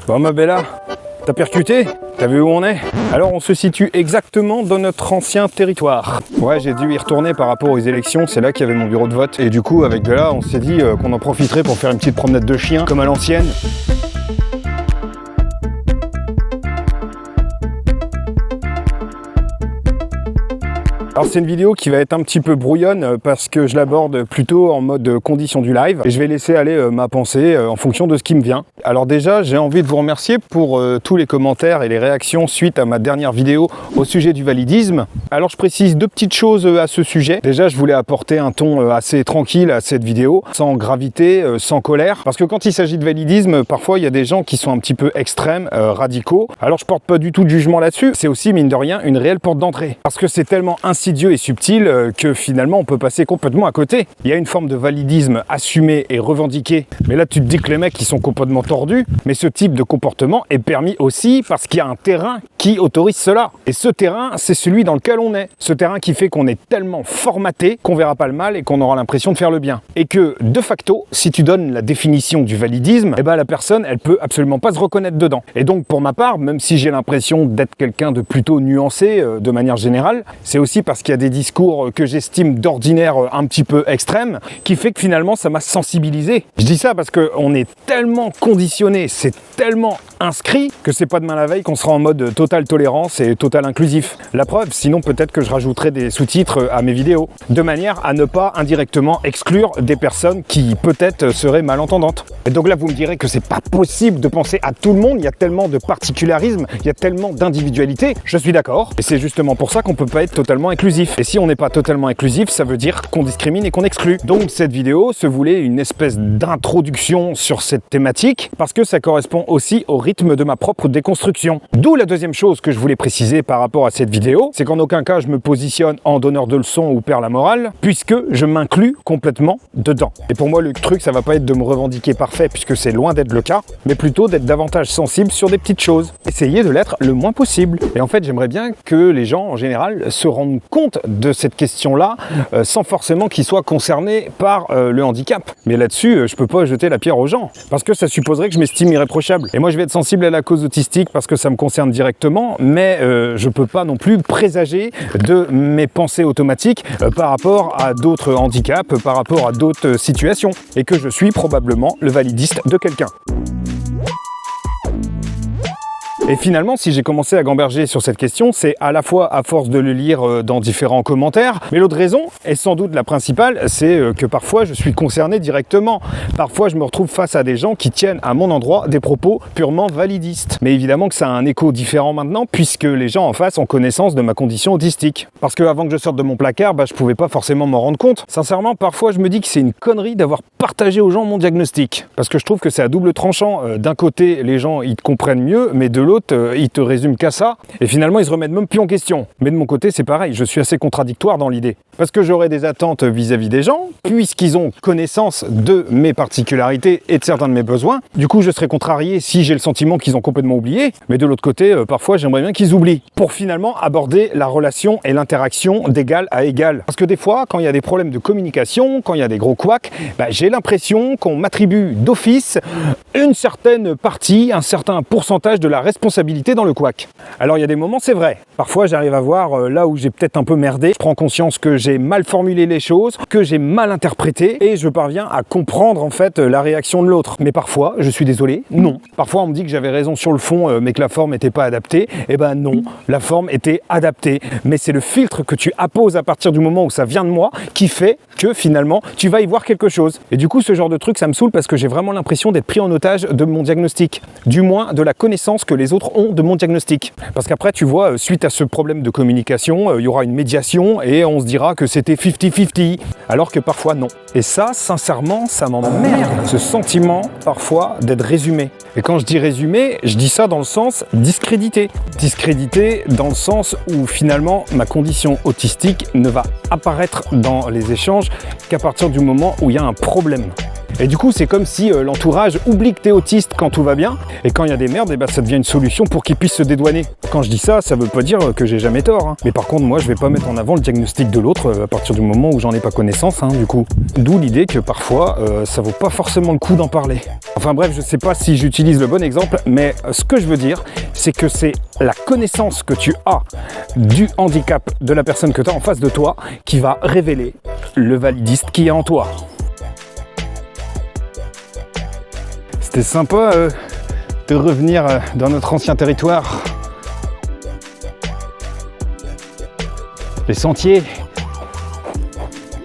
Bon ma Bella, t'as percuté? T'as vu où on est? Alors on se situe exactement dans notre ancien territoire. Ouais, j'ai dû y retourner par rapport aux élections, c'est là qu'il y avait mon bureau de vote. Et du coup avec Bella, on s'est dit qu'on en profiterait pour faire une petite promenade de chien, comme à l'ancienne. Alors c'est une vidéo qui va être un petit peu brouillonne parce que je l'aborde plutôt en mode condition du live et je vais laisser aller ma pensée en fonction de ce qui me vient. Alors déjà j'ai envie de vous remercier pour tous les commentaires et les réactions suite à ma dernière vidéo au sujet du validisme. Alors je précise deux petites choses à ce sujet. Déjà je voulais apporter un ton assez tranquille à cette vidéo, sans gravité, sans colère, parce que quand il s'agit de validisme, parfois il y a des gens qui sont un petit peu extrêmes, radicaux. Alors je porte pas du tout de jugement là-dessus, c'est aussi mine de rien une réelle porte d'entrée, parce que c'est tellement insidieux et subtil que finalement on peut passer complètement à côté. Il y a une forme de validisme assumé et revendiqué, mais là tu te dis que les mecs ils sont complètement tordus, mais ce type de comportement est permis aussi parce qu'il y a un terrain qui autorise cela. Et ce terrain, c'est celui dans lequel on est. Ce terrain qui fait qu'on est tellement formaté qu'on verra pas le mal et qu'on aura l'impression de faire le bien. Et que, de facto, si tu donnes la définition du validisme, eh ben la personne, elle peut absolument pas se reconnaître dedans. Et donc, pour ma part, même si j'ai l'impression d'être quelqu'un de plutôt nuancé de manière générale, c'est aussi parce qu'il y a des discours que j'estime d'ordinaire un petit peu extrêmes, qui fait que finalement, ça m'a sensibilisé. Je dis ça parce qu'on est tellement conditionné, c'est tellement inscrit que c'est pas demain la veille qu'on sera en mode totale tolérance et total inclusif. La preuve, sinon peut-être que je rajouterai des sous-titres à mes vidéos, de manière à ne pas indirectement exclure des personnes qui peut-être seraient malentendantes. Et donc là vous me direz que c'est pas possible de penser à tout le monde, il y a tellement de particularisme, il y a tellement d'individualité. Je suis d'accord, et c'est justement pour ça qu'on peut pas être totalement inclusif. Et si on n'est pas totalement inclusif, ça veut dire qu'on discrimine et qu'on exclut. Donc cette vidéo se voulait une espèce d'introduction sur cette thématique, parce que ça correspond aussi au rythme de ma propre déconstruction. D'où la deuxième chose que je voulais préciser par rapport à cette vidéo, c'est qu'en aucun cas je me positionne en donneur de leçons ou père la morale, puisque je m'inclus complètement dedans. Et pour moi le truc ça va pas être de me revendiquer parfait, puisque c'est loin d'être le cas, mais plutôt d'être davantage sensible sur des petites choses. Essayer de l'être le moins possible. Et en fait j'aimerais bien que les gens en général se rendent compte de cette question-là, sans forcément qu'ils soient concernés par le handicap. Mais là-dessus, je peux pas jeter la pierre aux gens, parce que ça supposerait que je m'estime irréprochable. Et moi je vais être sensible à la cause autistique parce que ça me concerne directement, mais je peux pas non plus présager de mes pensées automatiques par rapport à d'autres handicaps, par rapport à d'autres situations, et que je suis probablement le validiste de quelqu'un. Et finalement, si j'ai commencé à gamberger sur cette question, c'est à la fois à force de le lire dans différents commentaires, mais l'autre raison, et sans doute la principale, c'est que parfois je suis concerné directement. Parfois je me retrouve face à des gens qui tiennent à mon endroit des propos purement validistes. Mais évidemment que ça a un écho différent maintenant, puisque les gens en face ont connaissance de ma condition autistique. Parce qu'avant que je sorte de mon placard, je pouvais pas forcément m'en rendre compte. Sincèrement, parfois je me dis que c'est une connerie d'avoir partagé aux gens mon diagnostic. Parce que je trouve que c'est à double tranchant. D'un côté, les gens ils te comprennent mieux, mais de l'autre, ils te résument qu'à ça, et finalement ils se remettent même plus en question. Mais de mon côté c'est pareil, je suis assez contradictoire dans l'idée. Parce que j'aurais des attentes vis-à-vis des gens, puisqu'ils ont connaissance de mes particularités et de certains de mes besoins. Du coup je serais contrarié si j'ai le sentiment qu'ils ont complètement oublié, mais de l'autre côté, parfois j'aimerais bien qu'ils oublient, pour finalement aborder la relation et l'interaction d'égal à égal. Parce que des fois, quand il y a des problèmes de communication, quand il y a des gros couacs, j'ai l'impression qu'on m'attribue d'office une certaine partie, un certain pourcentage de la responsabilité dans le couac. Alors il y a des moments, c'est vrai. Parfois j'arrive à voir là où j'ai peut-être un peu merdé, je prends conscience que j'ai mal formulé les choses, que j'ai mal interprété, et je parviens à comprendre en fait la réaction de l'autre. Mais parfois, je suis désolé, non. Parfois on me dit que j'avais raison sur le fond, mais que la forme n'était pas adaptée. Eh ben non, la forme était adaptée. Mais c'est le filtre que tu apposes à partir du moment où ça vient de moi qui fait que finalement tu vas y voir quelque chose. Et du coup ce genre de truc ça me saoule parce que j'ai vraiment l'impression d'être pris en otage de mon diagnostic. Du moins de la connaissance que les autres ont de mon diagnostic. Parce qu'après tu vois, suite à ce problème de communication, il y aura une médiation et on se dira que c'était 50-50, alors que parfois non. Et ça, sincèrement, ça m'emmerde, ce sentiment parfois d'être résumé. Et quand je dis résumé, je dis ça dans le sens discrédité. Discrédité dans le sens où finalement ma condition autistique ne va apparaître dans les échanges qu'à partir du moment où il y a un problème. Et du coup, c'est comme si l'entourage oublie que t'es autiste quand tout va bien, et quand il y a des merdes, et ben, ça devient une solution pour qu'ils puissent se dédouaner. Quand je dis ça, ça veut pas dire que j'ai jamais tort, hein. Mais par contre, moi, je vais pas mettre en avant le diagnostic de l'autre à partir du moment où j'en ai pas connaissance, hein, du coup. D'où l'idée que parfois, ça vaut pas forcément le coup d'en parler. Enfin bref, je sais pas si j'utilise le bon exemple, mais ce que je veux dire, c'est que c'est la connaissance que tu as du handicap de la personne que tu as en face de toi qui va révéler le validiste qui est en toi. C'était sympa de revenir dans notre ancien territoire. Les sentiers,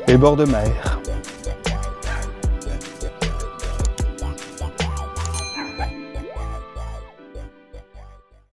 les bords de mer.